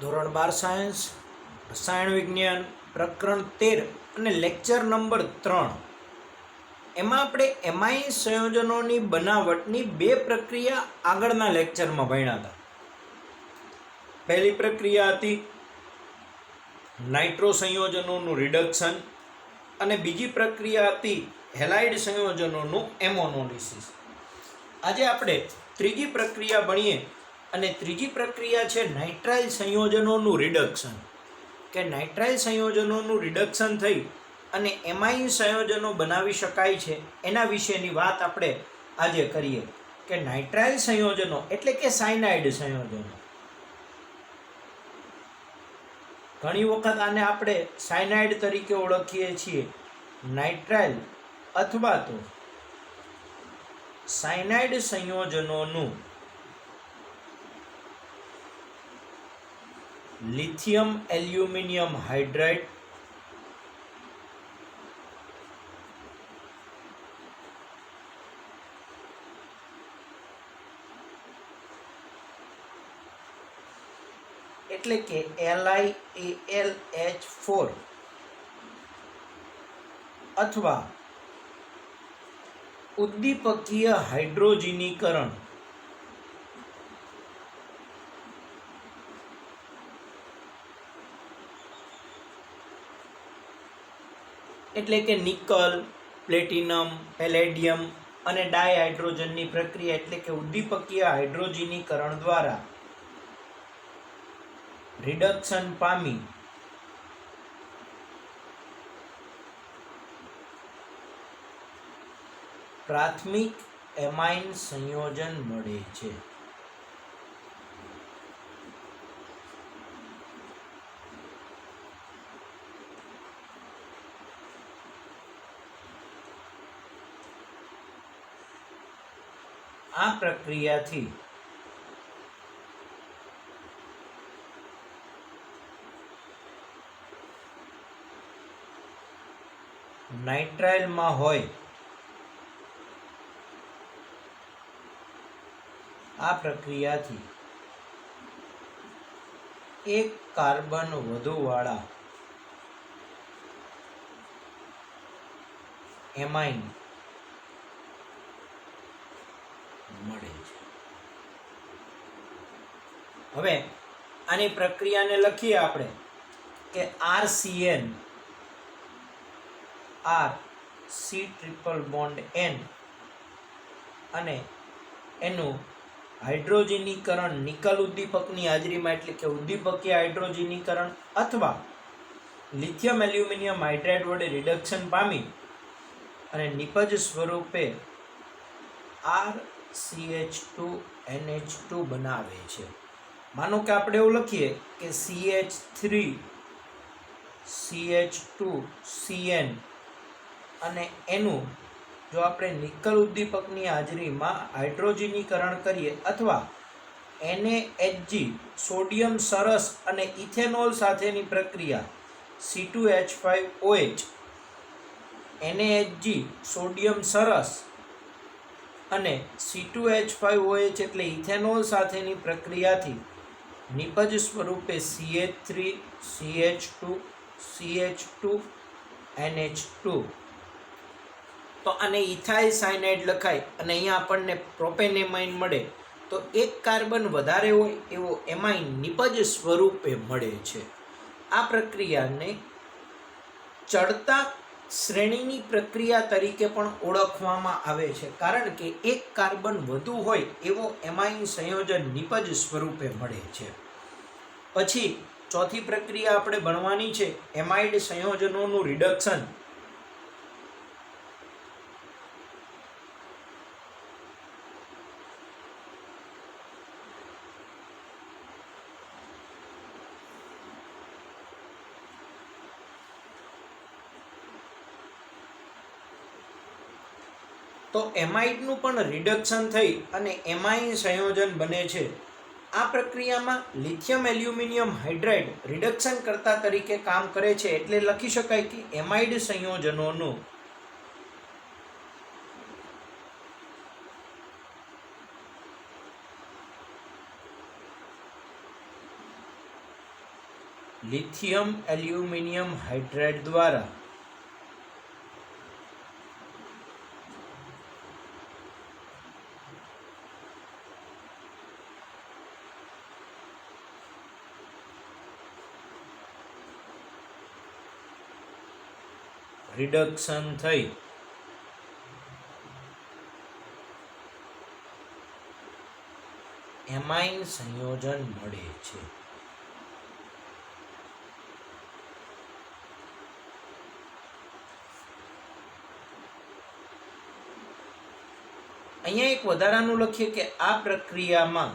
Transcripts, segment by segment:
ધોરણ 12 સાયન્સ રસાયણ વિજ્ઞાન પ્રકરણ 13 અને લેક્ચર નંબર 3 એમાં આપણે એમાઇન સંયોજનોની બનાવટની બે પ્રક્રિયા આગળના લેક્ચરમાં ભણ્યા હતા. પહેલી પ્રક્રિયા હતી નાઇટ્રો સંયોજનોનું રિડક્શન અને બીજી પ્રક્રિયા હતી હેલાઇડ સંયોજનોનું એમોનોલિસિસ. આજે આપણે ત્રીજી પ્રક્રિયા ભણીએ અને ત્રીજી પ્રક્રિયા છે નાઇટ્રાઇલ સંયોજનોનું રિડક્શન. કે નાઇટ્રાઇલ સંયોજનોનું રિડક્શન થઈ અને એમાઇન સંયોજનો બનાવી શકાય છે એના વિશેની વાત આપણે આજે કરીએ. કે નાઇટ્રાઇલ સંયોજનો એટલે કે સાયનાઇડ સંયોજનો. ઘણી વખત આને આપણે સાયનાઇડ તરીકે ઓળખીએ છીએ. નાઇટ્રાઇલ અથવા તો સાયનાઇડ સંયોજનોનું લિથિયમ એલ્યુમિનિયમ હાઇડ્રાઇડ એટલે કે LiAlH4 અથવા ઉદ્દીપકીય હાઇડ્રોજનીકરણ એટલે કે નિકલ, પ્લેટિનમ, પેલેડિયમ અને ડાયહાઇડ્રોજનની પ્રક્રિયા એટલે કે ઉદ્દીપકીય હાઇડ્રોજનીકરણ દ્વારા રિડક્શન પામી પ્રાથમિક એમાઇન સંયોજન મળે છે. આ પ્રક્રિયાથી નાઇટ્રાઇલમાં હોય આ પ્રક્રિયાથી એક કાર્બન વધુવાળા એમાઇન મળે છે. હવે આની પ્રક્રિયાને લખીએ આપણે કે RCN R C triple bond N અને એનું હાઇડ્રોજનીકરણ નિકલ ઉદ્દીપકની હાજરીમાં એટલે કે ઉદ્દીપકીય હાઇડ્રોજનીકરણ અથવા લિથિયમ એલ્યુમિનિયમ હાઇડ્રાઇડ વડે રિડક્શન પામી અને નિપજ સ્વરૂપે RCH2NH2 બનાવે છે. માનો કે આપણે એવું લખીએ કે CH3CH2CN અને એનું જો આપણે નિકલ ઉદ્દીપકની હાજરીમાં હાઇડ્રોજનીકરણ કરીએ અથવા NaHg સોડિયમ સરસ અને ઇથેનોલ સાથેની પ્રક્રિયા C2H5OH NaHg સોડિયમ સરસ અને C2H5OH એટલે ઇથેનોલ સાથેની પ્રક્રિયાથી નિપજ સ્વરૂપે CH3CH2CH2NH2 તો આને ઇથાઇલ સાયનાઇડ લખાય અને અહીંયા આપણને પ્રોપેનેમાઇન મળે તો એક કાર્બન વધારે હોય એવો એમાઇન નિપજ સ્વરૂપે મળે છે. આ પ્રક્રિયાને ચડતા શ્રેણીની પ્રક્રિયા તરીકે પણ ઓળખવામાં આવે છે કારણ કે એક કાર્બન વધુ હોય એવો એમાઇન સંયોજન નિપજ સ્વરૂપે મળે છે. પછી ચોથી પ્રક્રિયા આપણે ભણવાની છે એમાઇડ સંયોજનોનું રિડક્શન. તો એમાઇડનું પણ રિડક્શન થઈ અને એમાઇન સંયોજન બને છે. આ પ્રક્રિયામાં લિથિયમ એલ્યુમિનિયમ હાઇડ્રાઇડ રિડક્શન કર્તા તરીકે કામ કરે છે એટલે લખી શકાય કે એમાઇડ સંયોજનોનું લિથિયમ એલ્યુમિનિયમ હાઇડ્રાઇડ દ્વારા રિડક્શન થઈ એમાઇન સંયોજન મળે છે. અહીંયા એક વધારાનું લખીએ કે આ પ્રક્રિયામાં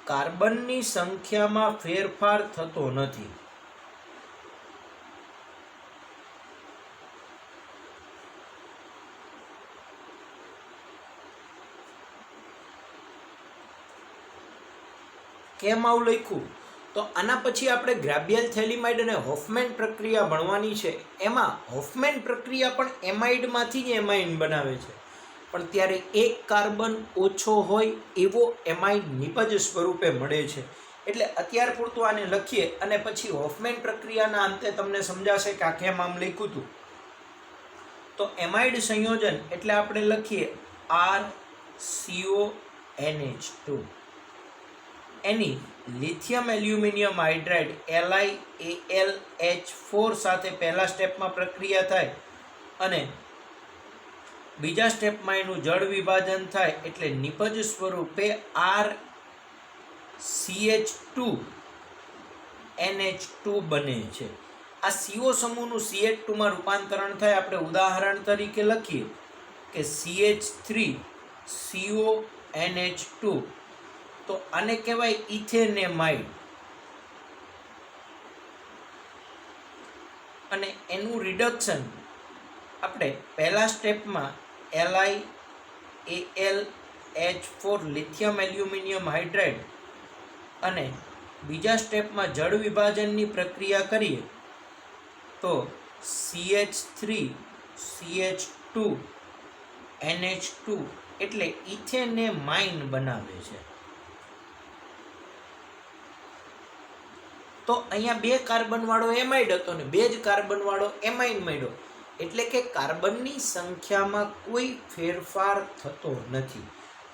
કાર્બનની સંખ્યામાં ફેરફાર થતો નથી. કેમ આવું લખ્યું? તો આના પછી આપણે ગ્રાબિયલ થેલિમાઇડ અને હોફમેન પ્રક્રિયા ભણવાની છે. એમાં હોફમેન પ્રક્રિયા પણ એમાઇડમાંથી જ એમાઇન બનાવે છે, પણ ત્યારે એક કાર્બન ઓછો હોય એવો એમાઇન નિપજ સ્વરૂપે મળે છે. એટલે અત્યાર પૂરતું આને લખીએ અને પછી હોફમેન પ્રક્રિયાના અંતે તમને સમજાશે કે આ કેમ આમ લખ્યું હતું. તો એમાઇડ સંયોજન એટલે આપણે લખીએ RCONH2. એની લિથિયમ એલ્યુમિનિયમ હાઇડ્રાઇડ LiAlH4 સાથે પહેલા સ્ટેપમાં પ્રક્રિયા થાય અને બીજા સ્ટેપમાં એનું જળ વિભાજન થાય એટલે નિપજ સ્વરૂપે RCH2NH2 બને છે. આ CO સમૂહનું CH2 માં રૂપાંતરણ થાય. આપણે ઉદાહરણ તરીકે લખીએ કે CH3CONH2. તો આને કહેવાય ઇથેનેમાઇડ. અને એનું રિડક્શન આપણે પહેલા સ્ટેપમાં LiAlH4 લિથિયમ એલ્યુમિનિયમ હાઇડ્રાઇડ અને બીજા સ્ટેપમાં જળ વિભાજનની પ્રક્રિયા કરીએ તો CH3CH2NH2 એટલે ઇથેનેમાઇન બનાવે છે. તો અહીંયા 2 કાર્બન વાળો એમાઇડ હતો ને 2 જ કાર્બન વાળો એમાઇન મળ્યો. એટલે કે કાર્બનની સંખ્યામાં કોઈ ફેરફાર થતો નથી.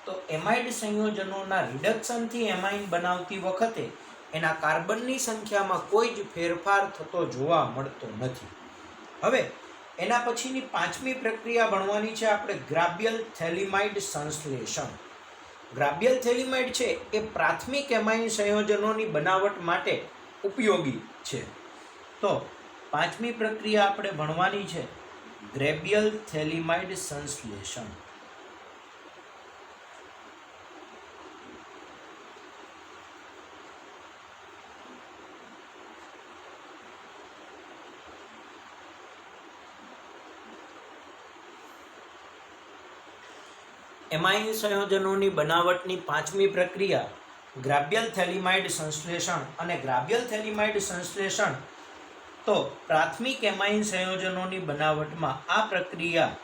તો એમાઇડ સંયોજનોના રિડક્શનથી એમાઇન બનાવતી વખતે એના કાર્બનની સંખ્યામાં કોઈ જ ફેરફાર થતો જોવા મળતો નથી. હવે એના પછીની 5મી પ્રક્રિયા ભણવાની છે આપણે ગ્રાબિયલ થેલિમાઇડ સંશ્લેષણ. ગ્રાબિયલ થેલિમાઇડ છે એ પ્રાથમિક એમાઇન સંયોજનોની બનાવટ માટે ઉપયોગી છે. તો 5મી પ્રક્રિયા આપણે ભણવાની છે ગ્રેબિયલ થેલિમાઇડ સંશ્લેષણ. એમાઇન સંયોજનોની બનાવટની 5મી પ્રક્રિયા ગ્રાબિયલ થેલિમાઇડ સંશ્લેષણ. અને ગ્રાબિયલ થેલિમાઇડ સંશ્લેષણ તો પ્રાથમિક એમાઇન સંયોજનોની બનાવટમાં આ પ્રક્રિયા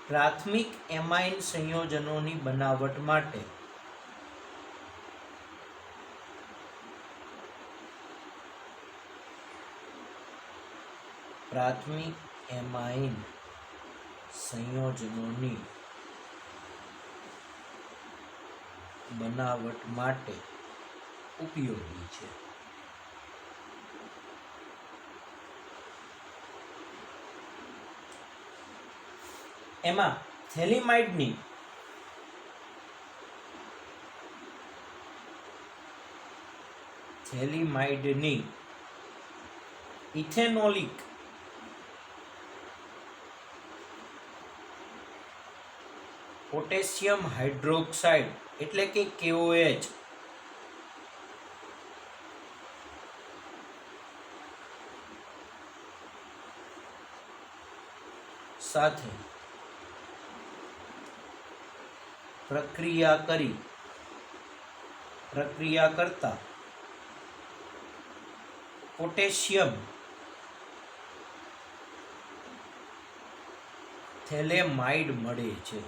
પ્રાથમિક એમાઇન સંયોજનોની બનાવટ માટે પ્રાથમિક એમાઇન સંયોજનોની બનાવટ માટે ઉપયોગી છે. એમાં થેલિમાઇડની ઇથેનોલિક પોટેશિયમ હાઇડ્રોક્સાઇડ એટલે કે KOH સાથે પ્રક્રિયા કરતા પોટેશિયમ થેલેમાઇડ મળે છે.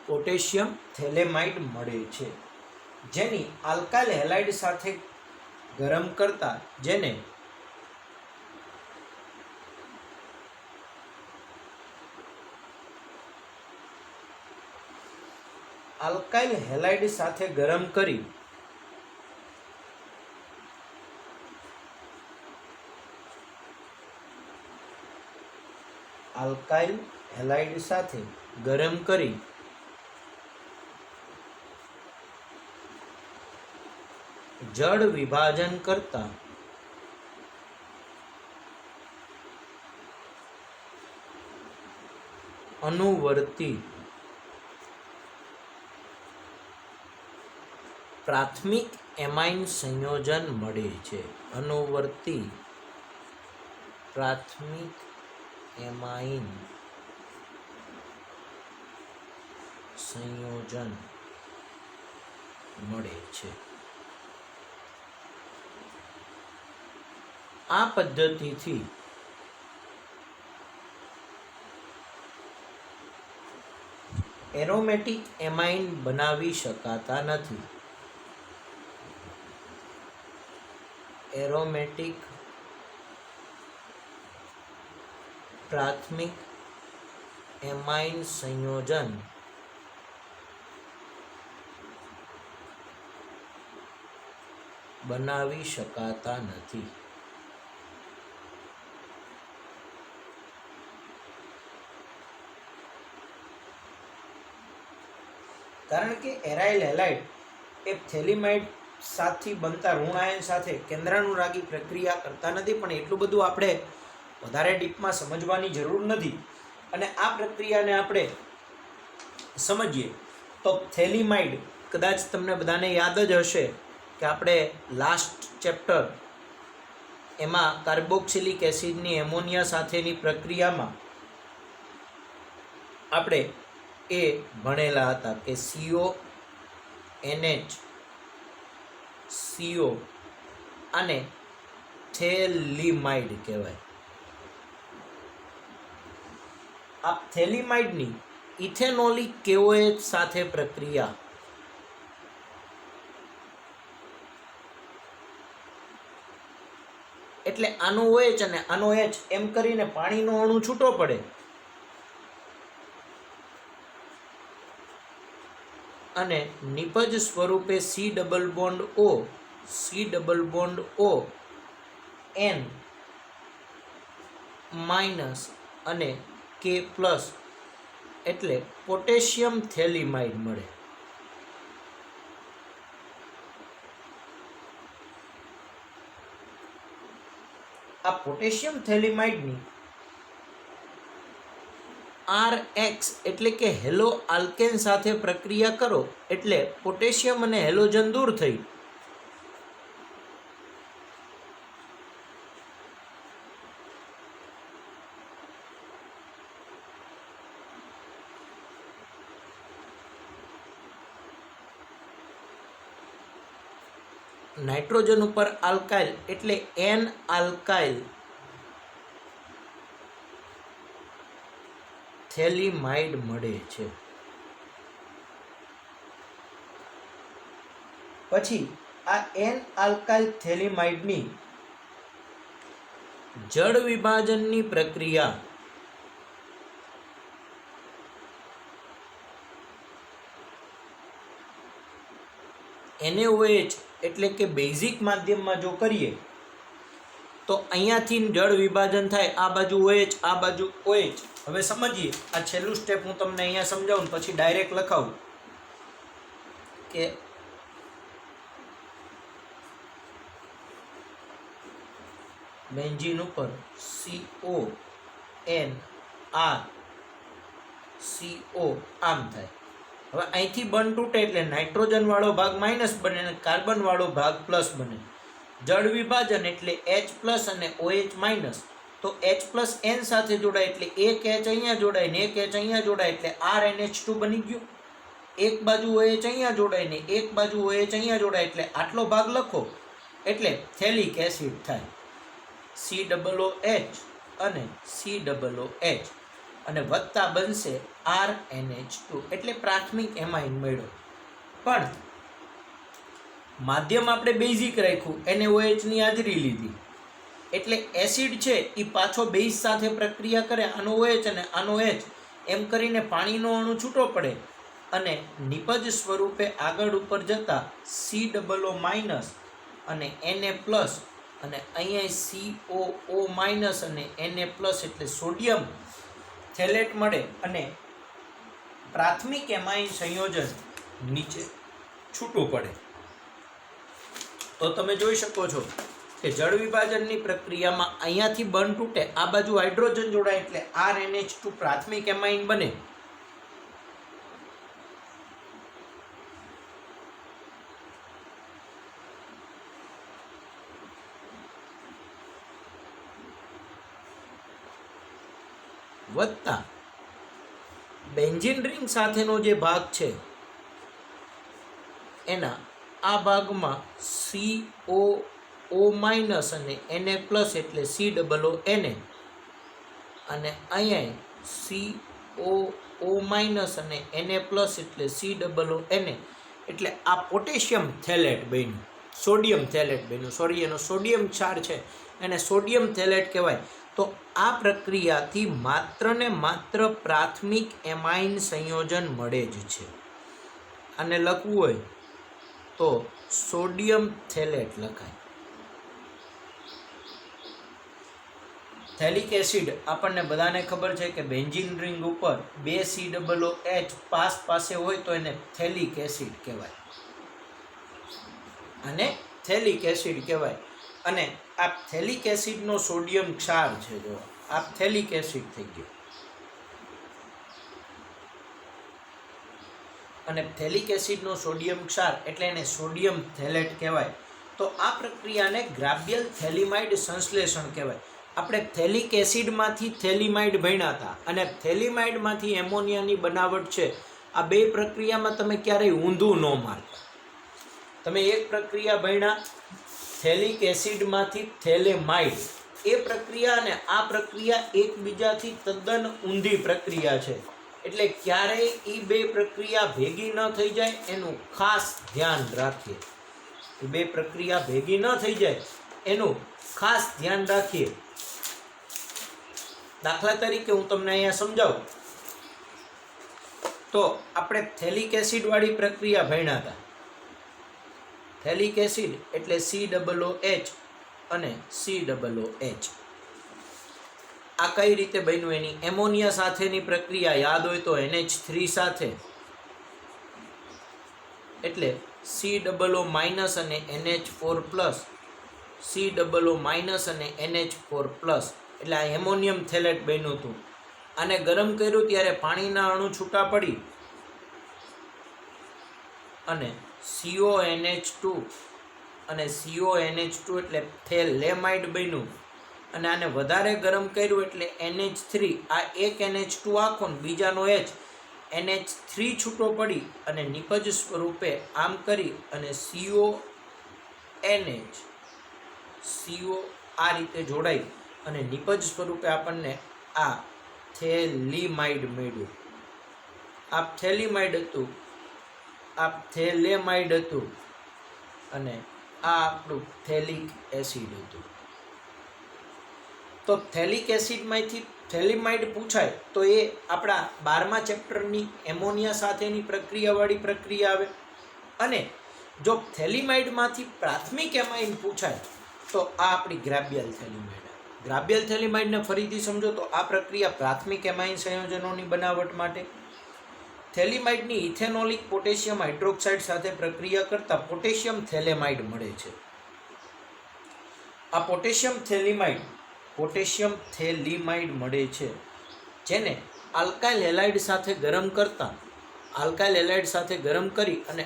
પોટેશિયમ થેલેમાઇડ મળે છે, જેની આલ્કાઇલ હેલાઇડ સાથે ગરમ કરતા જેને આલ્કાઇલ હેલાઇડ સાથે ગરમ કરી આલ્કાઇલ હેલાઇડ સાથે ગરમ કરી જળ વિભાજન કરતા અનુવર્તી પ્રાથમિક એમાઇન સંયોજન મળે છે. અનુવર્તી પ્રાથમિક એમાઇન સંયોજન મળે છે. આ પદ્ધતિથી એરોમેટિક એમાઇન બનાવી શકાતા નથી. એરોમેટિક પ્રાથમિક એમાઇન સંયોજન બનાવી શકાતા નથી. કારણ કે એરાઇલ હેલાઇડ એ થેલિમાઇડ સાથી બનતા ઋણાયન સાથે કેન્દ્રાનુરાગી પ્રક્રિયા કરતા નથી, પણ એટલું બધું આપણે વધારે ડીપમાં સમજવાની જરૂર નથી. અને આ પ્રક્રિયાને આપણે સમજીએ તો થેલિમાઇડ કદાચ તમને બધાને યાદ જ હશે કે આપણે લાસ્ટ ચેપ્ટર એમાં કાર્બોક્સિલિક એસિડની એમોનિયા સાથેની પ્રક્રિયામાં આપણે એ ભણેલા હતા કે CO NH CO આને થેલિમાઇડ કહેવાય. આ થેલિમાઇડની ઇથેનોલિક KOH સાથે પ્રક્રિયા એટલે આનો OH અને આનો H એમ કરીને પાણીનો અણુ છૂટો પડે અને નિપજ સ્વરૂપે C double bond O N minus અને K પ્લસ એટલે પોટેશિયમ થેલિમાઇડ મળે. આ પોટેશિયમ થેલિમાઇડની RX એટલે કે હેલો આલ્કેન સાથે પ્રક્રિયા કરો એટલે પોટેશિયમ અને હેલોજન દૂર થઈ નાઇટ્રોજન ઉપર આલ્કાઇલ એટલે N આલ્કાઇલ થેલિમાઇડ મળે છે. પછી આ N આલ્કાઇલ થેલિમાઇડની જળ વિભાજનની પ્રક્રિયા NaOH એટલે કે બેઝિક માધ્યમમાં જો કરીએ તો અહીંયાથી જળ વિભાજન થાય, આ બાજુ OH આ બાજુ OH. હવે સમજીએ, આ છેલ્લું સ્ટેપ હું તમને અહીંયા સમજાવું પછી ડાયરેક્ટ લખાવું કે બેન્ઝીન ઉપર CONR CO આમ થાય. હવે અહીંથી બંધ તૂટે એટલે નાઇટ્રોજન વાળો ભાગ માઇનસ બને અને કાર્બન વાળો ભાગ પ્લસ બને. જળ વિભાજન એટલે H પ્લસ અને OH માઇનસ, તો H પ્લસ N સાથે જોડાય એટલે એક H અહીંયા જોડાય ને એક H અહીંયા જોડાય એટલે RNH2 બની ગયું. એક બાજુ OH અહીંયા જોડાય ને એક બાજુ OH અહીંયા જોડાય એટલે આટલો ભાગ લખો એટલે થેલિક એસિડ થાય. COOH અને COOH અને વત્તા બનશે RNH2 એટલે પ્રાથમિક એમાઇન મળ્યો. પણ માધ્યમ આપણે બેઝિક રાખ્યું, NaOH ની હાજરી લીધી એટલે એસિડ છે એ પાછો બેઝ સાથે પ્રક્રિયા કરે, આનો OH અને આનો H એમ કરીને પાણીનો અણુ છૂટો પડે અને નિપજ સ્વરૂપે આગળ ઉપર જતા COO- અને Na+ અને અહીંયા COO- અને Na+ એટલે સોડિયમ થેલેટ મળે અને પ્રાથમિક એમાઇન સંયોજન નીચે છૂટું પડે. તો તમે જોઈ શકો છો કે જળ વિભાજનની પ્રક્રિયામાં અહીંયાથી બંધ તૂટે, આ બાજુ હાઇડ્રોજન જોડાય એટલે RNH2 પ્રાથમિક એમાઇન બને. વત્તા બેન્ઝીન રિંગ સાથેનો જે ભાગ છે એના આ ભાગમાં COO- અને Na+ એટલે COO Na અને અહીંયા COO- અને Na+ એટલે COO Na એટલે આ પોટેશિયમ થેલેટ બન્યું, સોડિયમ થેલેટ બન્યું. સોરી, એનો સોડિયમ ક્ષાર છે એને સોડિયમ થેલેટ કહેવાય. તો આ પ્રક્રિયાથી માત્ર ને માત્ર પ્રાથમિક એમાઇન સંયોજન મળે જ છે. આને લખવું હોય તો સોડિયમ થેલેટ લખાય. થેલિક એસિડ આપણને બધાને ખબર છે કે બેન્ઝીન રિંગ ઉપર 2 COOH પાસે હોય તો એને થેલિક એસિડ કહેવાય, અને થેલિક એસિડ કહેવાય. અને આ થેલિક એસિડનો સોડિયમ ક્ષાર છે, જો આ થેલિક એસિડ થઈ ગયો. અને થેલિક એસિડનો સોડિયમ ક્ષાર એટલે એને સોડિયમ થેલેટ કહેવાય. તો આ પ્રક્રિયાને ગ્રાબ્યલ થેલિમાઇડ સંશ્લેષણ કહેવાય. આપણે થેલિક એસિડમાંથી થેલિમાઇડ ભણ્યા હતા અને થેલિમાઇડમાંથી એમોનિયાની બનાવટ છે. આ બે પ્રક્રિયામાં તમે ક્યારેય ઊંધું ન મારતા. તમે એક પ્રક્રિયા ભણ્યા થેલિક એસિડમાંથી થેલેમાઇડ, એ પ્રક્રિયા અને આ પ્રક્રિયા એકબીજાથી તદ્દન ઊંધી પ્રક્રિયા છે. એટલે ક્યારેય એ બે પ્રક્રિયા ભેગી ન થઈ જાય એનું ખાસ ધ્યાન રાખીએ. એ બે પ્રક્રિયા ભેગી ન થઈ જાય એનું ખાસ ધ્યાન રાખીએ. દાખલા તરીકે હું તમને અહીંયા સમજાવું તો આપણે થેલિક એસિડ વાળી પ્રક્રિયા ભણ્યા હતા. થેલિક એસિડ એટલે COOH અને COOH. આ કઈ રીતે બન્યું? એની એમોનિયા સાથેની પ્રક્રિયા યાદ હોય તો NH3 સાથે એટલે COO- અને NH4+, COO- અને NH4+, એટલે આ એમોનિયમ થેલેટ બન્યું હતું. આને ગરમ કર્યું ત્યારે પાણીના અણુ છૂટા પડી અને CONH2 અને CONH2 એટલે થેલેમાઇડ બન્યું. અને આને વધારે ગરમ કર્યું એટલે NH3, આ એક NH2 આખો ને બીજાનો H, NH3 છૂટો પડી અને નિપજ સ્વરૂપે આમ કરી અને CO આ રીતે જોડાઈ અને નિપજ સ્વરૂપે આપણને આ થેલિમાઇડ મળ્યું. આ થેલિમાઇડ હતું, આ થેલેમાઇડ હતું અને આ આપણું થેલિક એસિડ હતું. તો થેલિક એસિડમાંથી થેલિમાઇડ પૂછાય તો એ આપણા 12મા ચેપ્ટરની એમોનિયા સાથેની પ્રક્રિયાવાળી પ્રક્રિયા આવે. અને જો થેલિમાઇડમાંથી પ્રાથમિક એમાઇન પૂછાય તો આ આપણી ગ્રાબ્યલ થેલિમાઇડ. ગ્રાબ્યલ થેલિમાઇડને ફરીથી સમજો તો આ પ્રક્રિયા પ્રાથમિક એમાઇન સંયોજનોની બનાવટ માટે. થેલિમાઇડની ઇથેનોલિક પોટેશિયમ હાઇડ્રોક્સાઇડ સાથે પ્રક્રિયા કરતા પોટેશિયમ થેલેમાઇડ મળે છે. આ પોટેશિયમ થેલિમાઇડ મળે છે જેને આલ્કાઇલ હેલાઇડ સાથે ગરમ કરતા, આલ્કાઇલ હેલાઇડ સાથે ગરમ કરી અને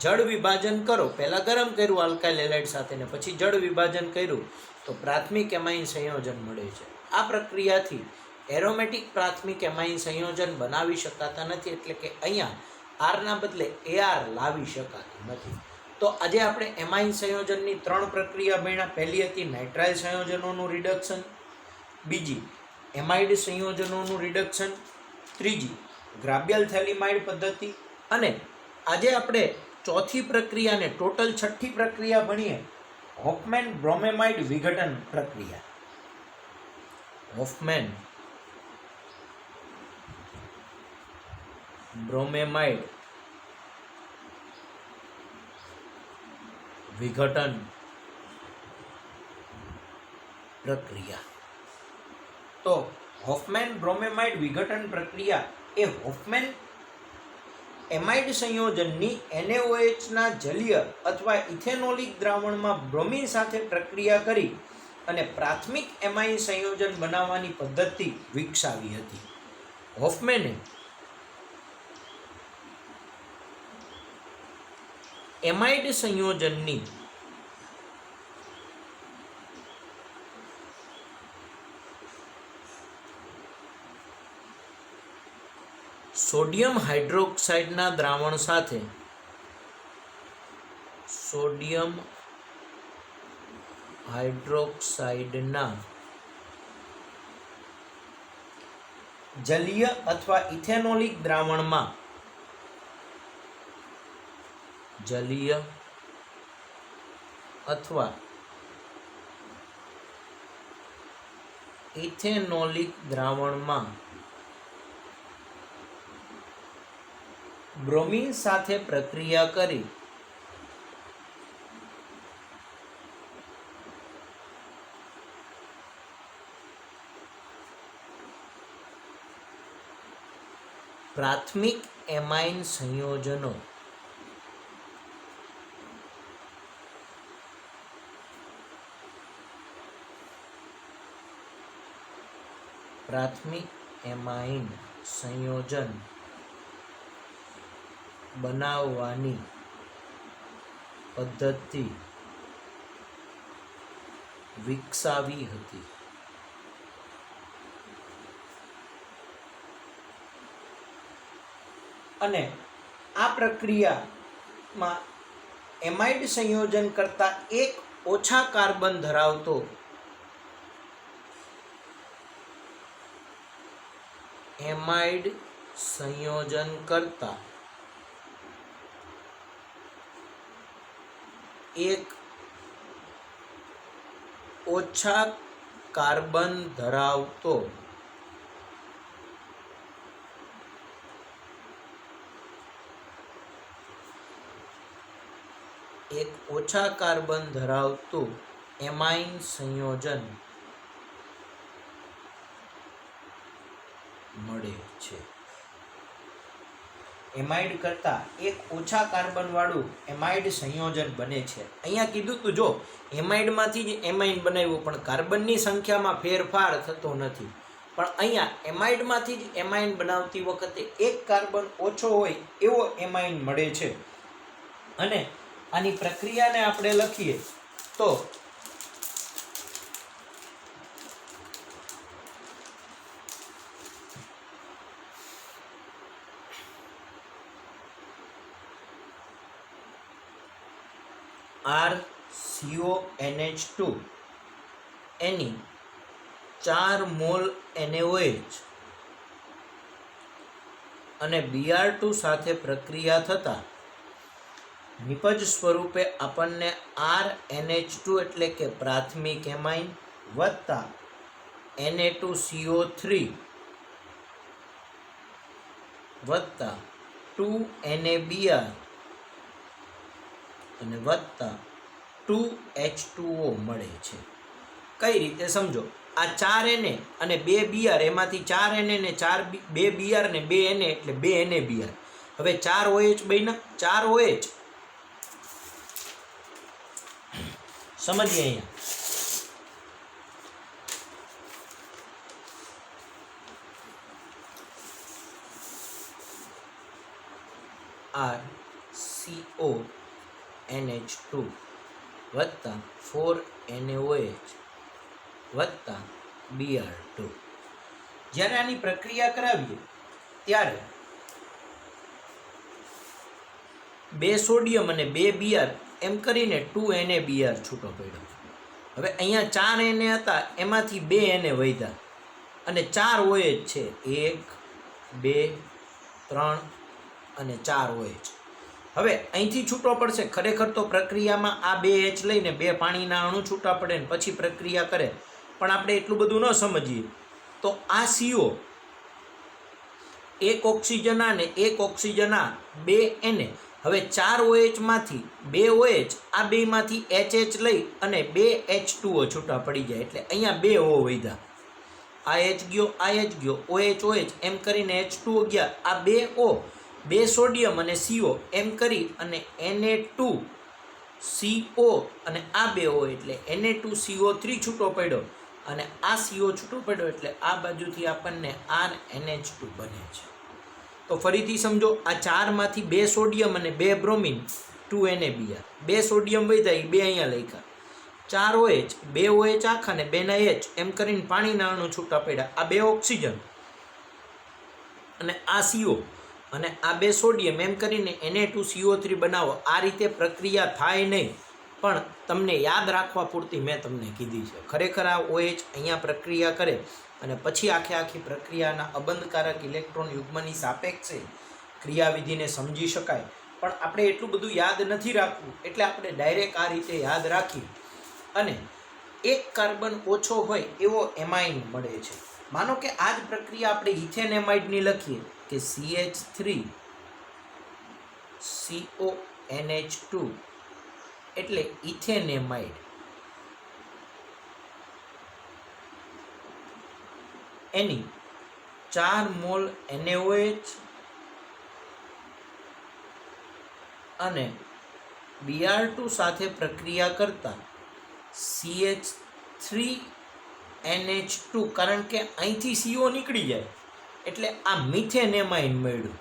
જળ વિભાજન કરો. પહેલાં ગરમ કર્યું આલ્કાઇલ હેલાઇડ સાથે ને પછી જળ વિભાજન કર્યું તો પ્રાથમિક એમાઇન સંયોજન મળે છે. આ પ્રક્રિયાથી એરોમેટિક પ્રાથમિક એમાઇન સંયોજન બનાવી શકાતા નથી, એટલે કે અહીંયા આરના બદલે AR લાવી શકાતું નથી. તો આજે આપણે એમાઇન સંયોજનની 3 પ્રક્રિયા ભણ્યા. પહેલી હતી નાઇટ્રાઇલ સંયોજનોનું રિડક્શન, બીજી એમાઇડ સંયોજનોનું રિડક્શન, ત્રીજી ગ્રાબ્યલ થેલિમાઇડ પદ્ધતિ, અને આજે આપણે ચોથી પ્રક્રિયાને ટોટલ છઠ્ઠી પ્રક્રિયા ભણીએ, હોફમેન બ્રોમેમાઇડ વિઘટન પ્રક્રિયા. હોફમેન બ્રોમેમાઇડ વિઘટન પ્રક્રિયા. તો હોફમેન બ્રોમેમાઇડ વિઘટન પ્રક્રિયા એ હોફમેન એમાઇડ સંયોજનની NaOH ના જલીય અથવા ઇથેનોલિક દ્રાવણમાં બ્રોમિન સાથે પ્રક્રિયા કરી અને પ્રાથમિક એમાઇન સંયોજન બનાવવાની પદ્ધતિ વિકસાવી હતી. હોફમેને એમાઇડ સંયોજનની સોડિયમ હાઇડ્રોક્સાઇડના દ્રાવણ સાથે સોડિયમ હાઇડ્રોક્સાઇડના જલીય અથવા ઇથેનોલિક દ્રાવણમાં જલીય અથવા ઇથેનોલિક દ્રાવણમાં બ્રોમિન સાથે પ્રક્રિયા કરી પ્રાથમિક એમાઇન સંયોજનો પ્રાથમિક એમાઇન સંયોજન બનાવવાની પદ્ધતિ વિકસાવી હતી. અને આ પ્રક્રિયામાં એમાઇડ સંયોજન કરતાં એક ઓછા કાર્બન ધરાવતો એમાઇડ સંયોજન કરતાં એક ઓછા કાર્બન ધરાવતો એમાઇન સંયોજન મળે છે. એમાઇડ કરતાં એક ઓછા કાર્બન વાળું એમાઇડ સંયોજન બને છે. અહીંયા કીધું તું જો એમાઇડમાંથી જ એમાઇન બનાવ્યું, પણ કાર્બનની સંખ્યામાં ફેરફાર થતો નથી. પણ અહીંયા એમાઇડમાંથી જ એમાઇન બનાવતી વખતે એક કાર્બન ઓછો હોય એવો એમાઇન મળે છે. અને આની પ્રક્રિયાને આપણે લખીએ તો RCONH2 એની 4 મોલ NaOH અને Br2 સાથે પ્રક્રિયા થતા નિપજ સ્વરૂપે આપણને RNH2 એટલે કે પ્રાથમિક એમાઇન વત્તા Na2CO3 વત્તા 2NaBr અને વત્તા 2H2O મળે છે. કઈ રીતે સમજો, આ 4 Na અને 2 Br, એમાંથી 4 Na ને 2 Br ને 2 Na એટલે 2 NaBr. હવે 4 OH બન્યા, 4 OH સમજીએ અહીંયા RCONH2 વત્તા 4 NaOH વત્તા Br2. જ્યારે આની પ્રક્રિયા કરાવીએ ત્યારે 2 સોડિયમ અને 2 Br એમ કરીને 2 NaBr છૂટો પડ્યો. હવે અહીંયા 4 Na હતા, એમાંથી 2 Na વધ્યા, અને 4 OH છે, 1 2 3 અને 4 OH. હવે અહીંથી છૂટો પડશે. ખરેખર તો પ્રક્રિયામાં આ 2 H લઈને 2 પાણીના અણુ છૂટા પડે ને પછી પ્રક્રિયા કરે, પણ આપણે એટલું બધું ન સમજીએ. તો આ CO, 1 ઓક્સિજન આ ને 1 ઓક્સિજન આ, 2 Na. હવે 4 OH માંથી 2 OH, આ બેમાંથી HH લઈ અને 2 H2O છૂટા પડી જાય, એટલે અહીંયા 2 O વધ્યા. આ H ગયો, આ H ગયો, OH OH એમ કરીને H2O ગયા. આ 2 O, 2 સોડિયમ અને CO એમ કરી અને Na2CO અને આ 2 O એટલે Na2CO3 છૂટો પડ્યો અને આ CO છૂટો પડ્યો, એટલે આ બાજુથી આપણને RNH2 બને છે. તો ફરીથી સમજો, આ 4 માંથી 2 સોડિયમ અને 2 બ્રોમિન, 2 NaBr, 2 સોડિયમ વધ્યા, 2 અહીંયા લખ્યા. 4 OH, 2 OH આખા ને 2 ના H એમ કરીને પાણીના અણુ છૂટા પડ્યા. આ 2 ઓક્સિજન અને આ CO અને આ 2 સોડિયમ એમ કરીને Na2CO3 બનાવો. આ રીતે પ્રક્રિયા થાય નહીં, પણ તમને યાદ રાખવા પૂરતી મેં તમને કીધી છે. ખરેખર આ OH અહીંયા પ્રક્રિયા કરે અને પછી આખી પ્રક્રિયાના અબંધકારક ઇલેક્ટ્રોન યુગ્મની સાપેક્ષે ક્રિયાવિધિને સમજી શકાય. પણ આપણે એટલું બધું યાદ નથી રાખવું, એટલે આપણે ડાયરેક્ટ આ રીતે યાદ રાખી અને 1 કાર્બન ઓછો હોય એવો એમાઇન મળે છે. માનો કે આ જ પ્રક્રિયા આપણે ઇથેનેમાઇડની લખીએ કે CH3CONH2 એટલે ઇથેનેમાઇડ. એની 4 મોલ NaOH અને Br2 સાથે પ્રક્રિયા કરતા CH3NH2, કારણ કે અહીંથી CO નીકળી જાય એટલે આ મિથેનેમાઇન મળ્યું.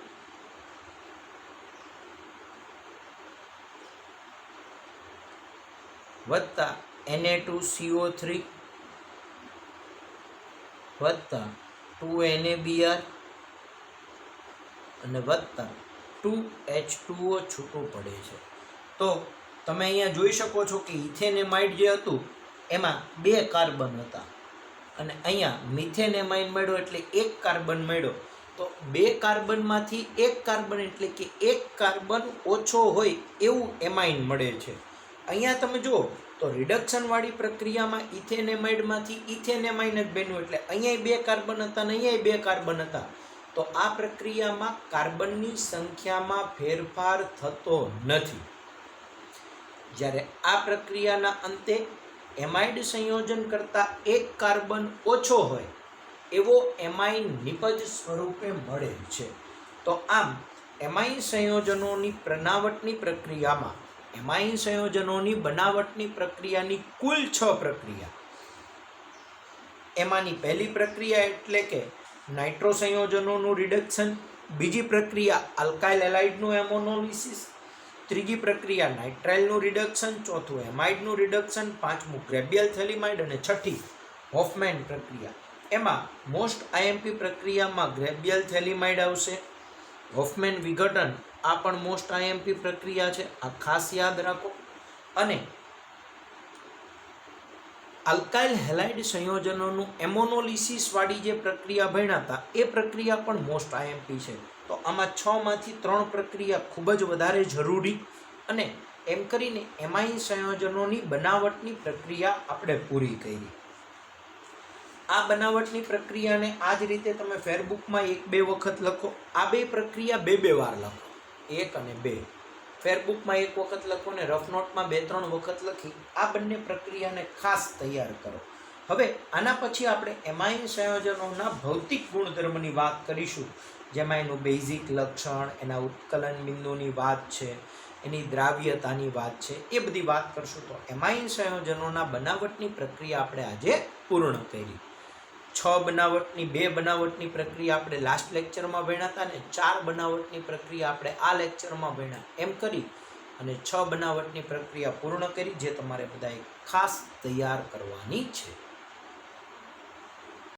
વત્તા Na2CO3 વત્તા 2 NaBr અને વત્તા 2 H2O છૂટું પડે છે. તો તમે અહીંયા જોઈ શકો છો કે ઇથેનેમાઇડ જે હતું એમાં 2 કાર્બન હતા અને અહીંયા મિથેનેમાઇન મળ્યો એટલે 1 કાર્બન મળ્યો. તો 2 કાર્બનમાંથી 1 કાર્બન એટલે કે 1 કાર્બન ઓછો હોય એવું એમાઇન મળે છે. અહીંયા તમે જુઓ તો રિડક્શનવાળી પ્રક્રિયામાં ઇથેનેમાઇડમાંથી ઇથેનેમાઇન જ બન્યું, એટલે અહીંયા 2 કાર્બન હતા અને અહીંયા 2 કાર્બન હતા. તો આ પ્રક્રિયામાં કાર્બનની સંખ્યામાં ફેરફાર થતો નથી. જ્યારે આ પ્રક્રિયાના અંતે એમાઇડ સંયોજન કરતાં 1 કાર્બન ઓછો હોય એવો એમાઇન નિપજ સ્વરૂપે મળે છે. તો આમ એમાઇન સંયોજનોની બનાવટની પ્રક્રિયાની કુલ 6 પ્રક્રિયા. એમાંની પહેલી પ્રક્રિયા એટલે કે નાઇટ્રો સંયોજનોનું રિડક્શન, બીજી પ્રક્રિયા આલ્કાઇલ હેલાઇડનું એમોનોલિસિસ, ત્રીજી પ્રક્રિયા નાઇટ્રાઇલનું રિડક્શન, ચોથું એમાઇડનું રિડક્શન, પાંચમું ગ્રેબિયલ થેલિમાઇડ અને છઠ્ઠી હોફમેન પ્રક્રિયા. એમાં મોસ્ટ આઈએમપી પ્રક્રિયામાં ગ્રેબિયલ થેલિમાઇડ આવશે. હોફમેન વિઘટન આ પણ મોસ્ટ આઈએમપી પ્રક્રિયા છે, આ ખાસ યાદ રાખો. અને આલ્કાઇલ હેલાઇડ સંયોજનોનું એમોનોલિસિસ વાળી જે પ્રક્રિયા ભણ્યા હતા એ પ્રક્રિયા પણ મોસ્ટ આઈએમપી છે. તો આમાં 6 માંથી 3 પ્રક્રિયા ખૂબ જ વધારે જરૂરી, અને એમ કરીને એમાઇન સંયોજનોની બનાવટની પ્રક્રિયા આપણે પૂરી કરી. આ બનાવટની પ્રક્રિયાને આ જ રીતે તમે ફેરબુકમાં 1-2 વખત લખો. આ 2 પ્રક્રિયા 2-2 વાર લખો, 1 અને 2. ફેરબુકમાં 1 વખત લખો ને રફ નોટમાં 2-3 વખત લખી આ બંને પ્રક્રિયાને ખાસ તૈયાર કરો. હવે આના પછી આપણે એમાઇન સંયોજનોના ભૌતિક ગુણધર્મની વાત કરીશું, જેમાં એનું બેઝિક લક્ષણ, એના ઉત્કલન બિંદુની વાત છે, એની દ્રાવ્યતાની વાત છે, એ બધી વાત કરશું. તો એમાઇન સંયોજનોના બનાવટની પ્રક્રિયા આપણે આજે પૂર્ણ કરી. 6 બનાવટની 2 બનાવટની પ્રક્રિયા આપણે લાસ્ટ લેક્ચરમાં ભણ્યા હતા ને 4 બનાવટની પ્રક્રિયા આપણે આ લેક્ચરમાં ભણ્યા. એમ કરી અને 6 બનાવટની પ્રક્રિયા પૂર્ણ કરી, જે તમારે બધાએ ખાસ તૈયાર કરવાની છે.